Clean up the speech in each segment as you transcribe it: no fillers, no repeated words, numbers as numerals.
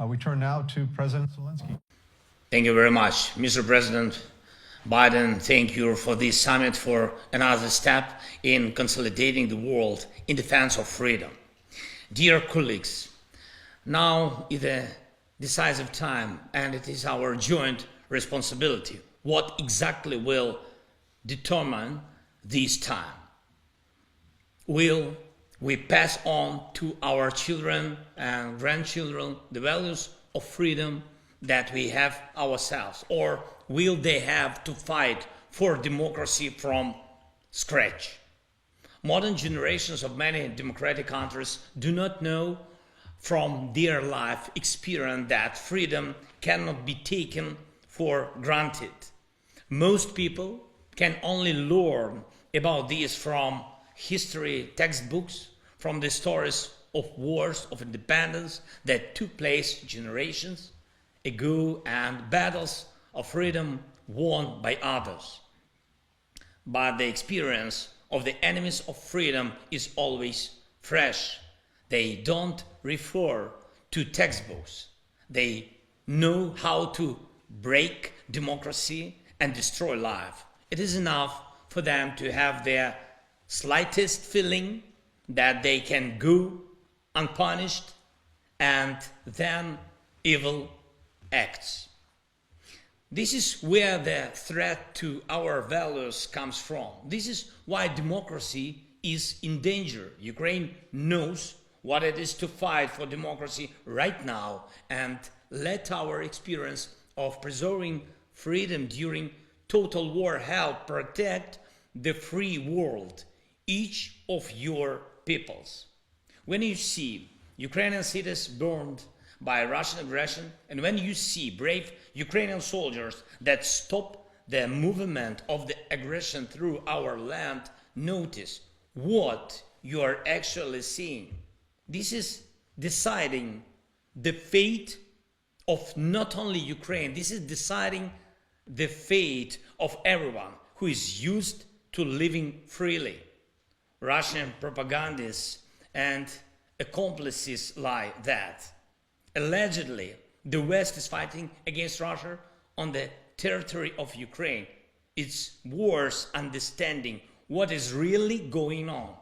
We turn now to President Zelensky. Thank you very much, Mr. President Biden. Thank you for this summit, for another step in consolidating the world in defense of freedom. Dear colleagues, now is a decisive time, and it is our joint responsibility. What exactly will determine this time? Will we pass on to our children and grandchildren the values of freedom that we have ourselves, or will they have to fight for democracy from scratch? Modern generations of many democratic countries do not know from their life experience that freedom cannot be taken for granted. Most people can only learn about this from history textbooks, from the stories of wars of independence that took place generations ago and battles of freedom won by others. But the experience of the enemies of freedom is always fresh. They don't refer to textbooks. They know how to break democracy and destroy life. It is enough for them to have their slightest feeling that they can go unpunished, and then evil acts. This is where the threat to our values comes from. This is why democracy is in danger. Ukraine knows what it is to fight for democracy right now, and let our experience of preserving freedom during total war help protect the free world, each of your peoples. When you see Ukrainian cities burned by Russian aggression, and when you see brave Ukrainian soldiers that stop the movement of the aggression through our land, notice what you are actually seeing. This is deciding the fate of not only Ukraine, this is deciding the fate of everyone who is used to living freely. Russian propagandists and accomplices like that. Allegedly, the West is fighting against Russia on the territory of Ukraine. It's worse understanding what is really going on.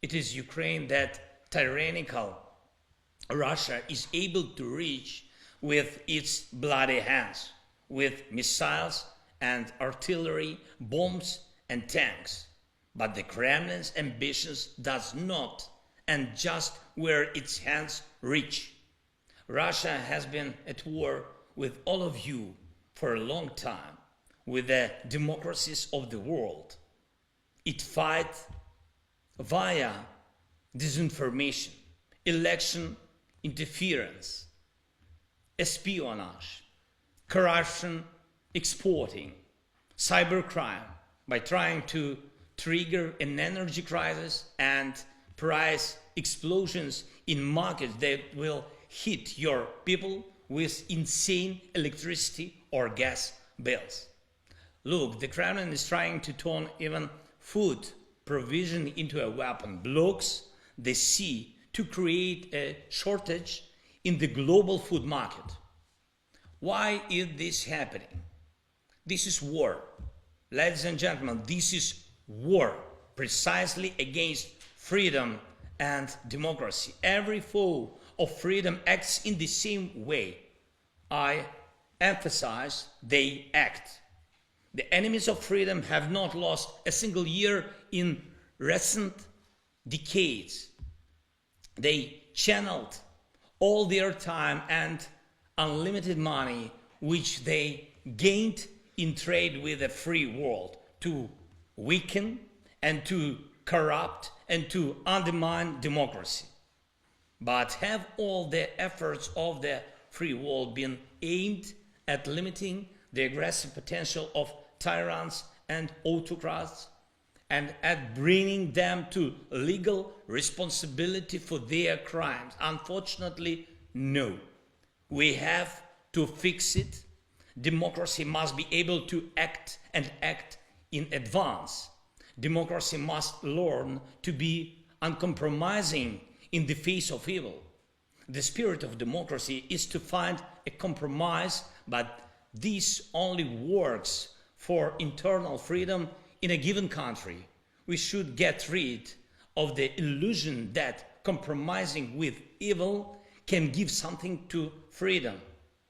It is Ukraine that tyrannical Russia is able to reach with its bloody hands, with missiles and artillery, bombs and tanks. But the Kremlin's ambitions does not and just where its hands reach. Russia has been at war with all of you for a long time, with the democracies of the world. It fights via disinformation, election interference, espionage, corruption, exporting, cybercrime, by trying to trigger an energy crisis and price explosions in markets that will hit your people with insane electricity or gas bills. Look, the Kremlin is trying to turn even food provision into a weapon, blocks the sea to create a shortage in the global food market. Why is this happening? This is war. Ladies and gentlemen, this is war precisely against freedom and democracy. Every foe of freedom acts in the same way. I emphasize they act. The enemies of freedom have not lost a single year in recent decades. They channeled all their time and unlimited money which they gained in trade with the free world to weaken and to corrupt and to undermine democracy. But have all the efforts of the free world been aimed at limiting the aggressive potential of tyrants and autocrats and at bringing them to legal responsibility for their crimes? Unfortunately, no. We have to fix it. Democracy must be able to act and act in advance. Democracy must learn to be uncompromising in the face of evil. The spirit of democracy is to find a compromise, but this only works for internal freedom in a given country. We should get rid of the illusion that compromising with evil can give something to freedom.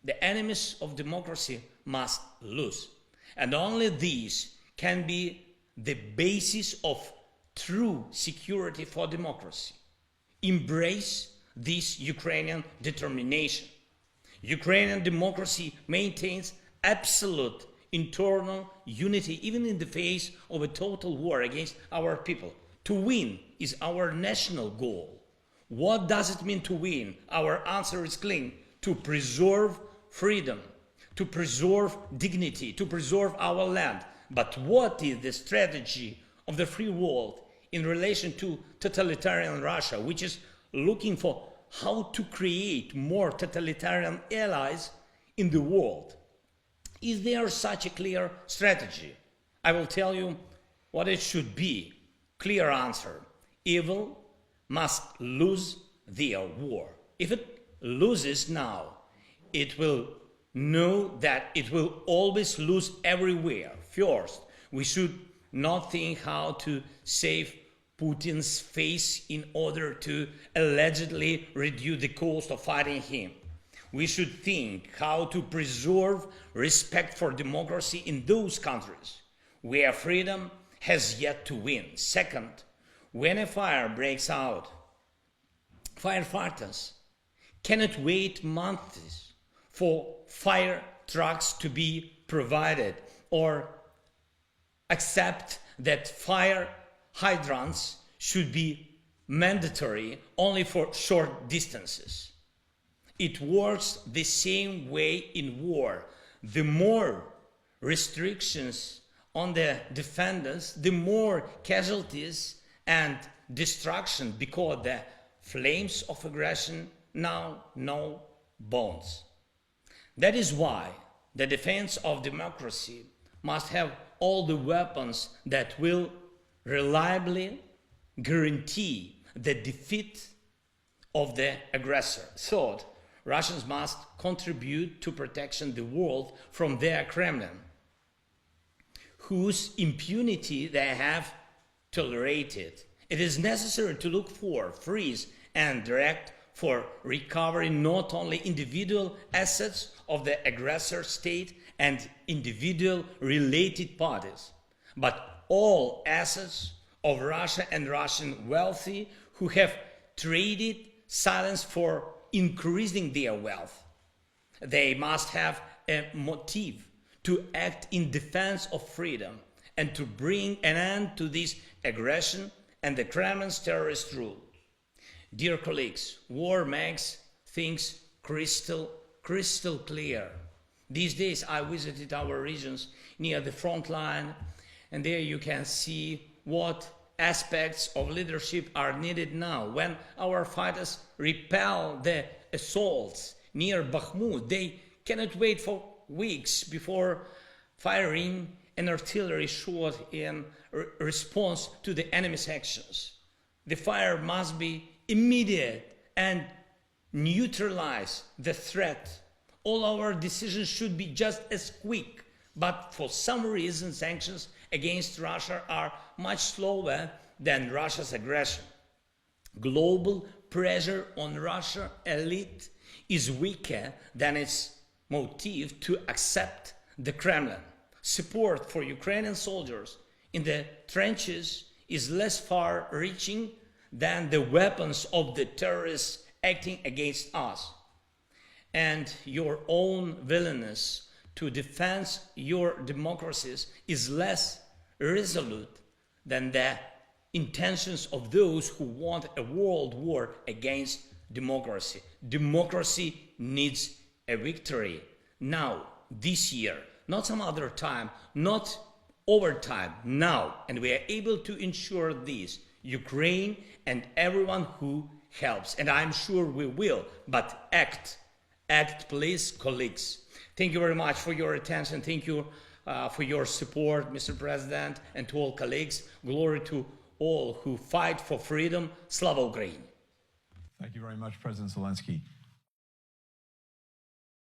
The enemies of democracy must lose. And only these can be the basis of true security for democracy. Embrace this Ukrainian determination. Ukrainian democracy maintains absolute internal unity even in the face of a total war against our people. To win is our national goal. What does it mean to win? Our answer is clear: to preserve freedom, to preserve dignity, to preserve our land. But what is the strategy of the free world in relation to totalitarian Russia, which is looking for how to create more totalitarian allies in the world? Is there such a clear strategy? I will tell you what it should be. Clear answer: evil must lose their war. If it loses now, it will know that it will always lose everywhere. First, we should not think how to save Putin's face in order to allegedly reduce the cost of fighting him. We should think how to preserve respect for democracy in those countries where freedom has yet to win. Second, when a fire breaks out, firefighters cannot wait months for fire trucks to be provided or accept that fire hydrants should be mandatory only for short distances. It works the same way in war. The more restrictions on the defenders, the more casualties and destruction, because the flames of aggression now know bounds. That is why the defense of democracy must have all the weapons that will reliably guarantee the defeat of the aggressor. Third, Russians must contribute to protection the world from their Kremlin, whose impunity they have tolerated. It is necessary to look for, freeze, and direct for recovery not only individual assets of the aggressor state and individual related parties, but all assets of Russia and Russian wealthy who have traded silence for increasing their wealth. They must have a motive to act in defense of freedom and to bring an end to this aggression and the Kremlin's terrorist rule. Dear colleagues, war makes things crystal clear. These days I visited our regions near the front line, and there you can see what aspects of leadership are needed now. When our fighters repel the assaults near Bakhmut, they cannot wait for weeks before firing an artillery shot in response to the enemy's actions. The fire must be immediate and neutralize the threat. All our decisions should be just as quick, but for some reason sanctions against Russia are much slower than Russia's aggression. Global pressure on Russia elite is weaker than its motive to accept the Kremlin. Support for Ukrainian soldiers in the trenches is less far-reaching than the weapons of the terrorists acting against us. And your own willingness to defend your democracies is less resolute than the intentions of those who want a world war against democracy. Democracy needs a victory now, this year, not some other time, not over time, now. And we are able to ensure this, Ukraine and everyone who helps. And I'm sure we will, but act, please, colleagues. Thank you very much for your attention. Thank you for your support, Mr. President, and to all colleagues. Glory to all who fight for freedom. Slava Ukraini! Thank you. you very much, President Zelensky.